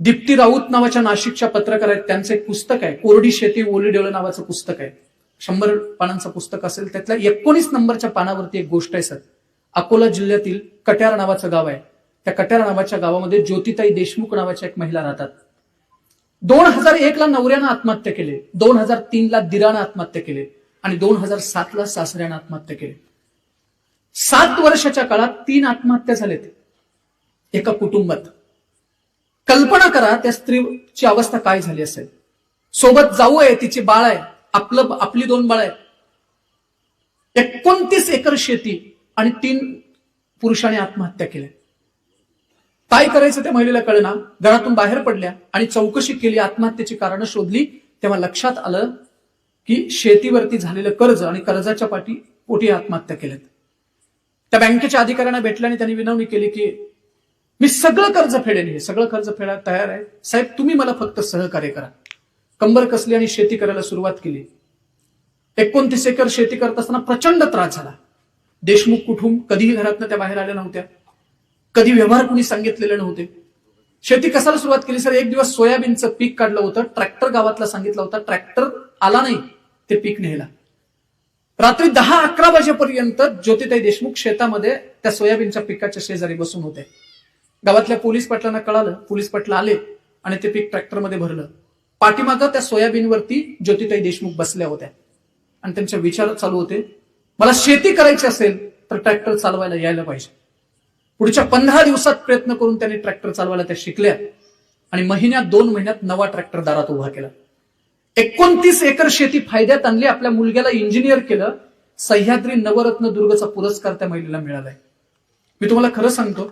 दीप्ती राऊत नावाच्या नाशिकच्या पत्रकार आहेत, त्यांचं एक पुस्तक आहे, कोरडी शेती ओली डोळे नावाचं पुस्तक आहे. 100 पानांचं पुस्तक असेल. त्यातल्या 19 नंबरच्या पानावरती एक गोष्ट आहे सर. अकोला जिल्ह्यातील कट्यार नावाचं गाव आहे. त्या कट्यार नावाच्या गावामध्ये ज्योतिताई देशमुख नावाच्या एक महिला राहतात. 2001 ला नवऱ्यानं आत्महत्या केली, 2003 ला दिरानं आत्महत्या केली आणि 2007 ला सासऱ्यानं आत्महत्या केली. 7 वर्षाच्या काळात 3 आत्महत्या झालेत एका कुटुंबात. कल्पना करा त्या स्त्रीची अवस्था काय झाली असेल. सोबत जाऊ आहे, तिची बाळ आहे, आपली 2 बाळ आहेत, 29 एकर शेती आणि 3 पुरुषांनी आत्महत्या केल्या. काय करायचं त्या महिलेला कळेना. घरातून बाहेर पडल्या आणि चौकशी केली, आत्महत्येची कारणं शोधली. तेव्हा लक्षात आलं की शेतीवरती झालेलं कर्ज आणि कर्जाच्या पोटी आत्महत्या केल्यात. त्या बँकेच्या अधिकाऱ्यांना भेटल्या आणि त्यांनी विनवणी केली की मी सगळं कर्ज फेडेन, हे सगळं कर्ज फेडायला तयार आहे साहेब, तुम्ही मला फक्त सहकार्य करा. कंबर कसली आणि शेती करायला सुरुवात केली. 29 एकर शेती करत असताना प्रचंड त्रास झाला. देशमुख कुटुंब कधीही घरातनं त्या बाहेर आल्या नव्हत्या, कधी व्यवहार कुणी सांगितलेले नव्हते. शेती कसाला सुरुवात केली सर. एक दिवस सोयाबीनचं पीक काढलं होतं, ट्रॅक्टर गावातला सांगितलं होता, ट्रॅक्टर आला नाही ते पीक न्यायला. रात्री 10-11 वाजेपर्यंत ज्योतिताई देशमुख शेतामध्ये त्या सोयाबीनच्या पिकाच्या शेजारी बसून होते. गावातल्या पोलीस पाटलांना कळालं, पोलीस पाटील आले आणि ते पीक ट्रॅक्टरमध्ये भरलं. पाठीमागं त्या सोयाबीनवरती ज्योतिताई देशमुख बसल्या होत्या आणि त्यांचे विचार चालू होते, मला शेती करायची असेल तर ट्रॅक्टर चालवायला यायला पाहिजे. पुढच्या 15 दिवसात प्रयत्न करून त्यांनी ट्रॅक्टर चालवायला त्या शिकल्या आणि 2 महिन्यात नवा ट्रॅक्टर दारात उभा केला. 29 एकर शेती फायद्यात आणली. आपल्या मुलग्याला इंजिनियर केलं. सह्याद्री नवरत्न दुर्गचा पुरस्कार त्या महिलेला मिळालाय. मी तुम्हाला खरं सांगतो,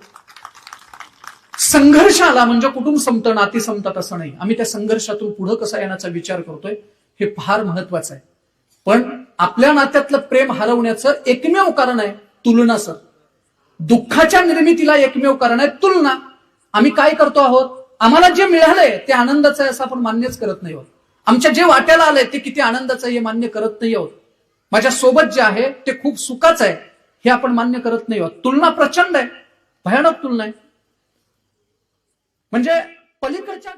संघर्ष आला म्हणजे कुटुंब संपतं, नाती संपतात असं नाही. आम्ही त्या संघर्षातून पुढे कसा येण्याचा विचार करतोय हे फार महत्वाचं आहे. पण आपल्या नात्यातलं प्रेम हरवण्याचं एकमेव कारण आहे तुलना सर. दुःखाच्या निर्मितीला एकमेव कारण आहे तुलना. आम्ही काय करतो आहोत, आम्हाला जे मिळालंय ते आनंदाचं आहे असं आपण मान्यच करत नाही आहोत. आमच्या जे वाट्याला आलंय ते किती आनंदाचं आहे हे मान्य करत नाही आहोत. माझ्या सोबत जे आहे ते खूप सुखाचं आहे हे आपण मान्य करत नाही आहोत. तुलना प्रचंड आहे, भयानक तुलना आहे. म्हणजे पलीकडच्या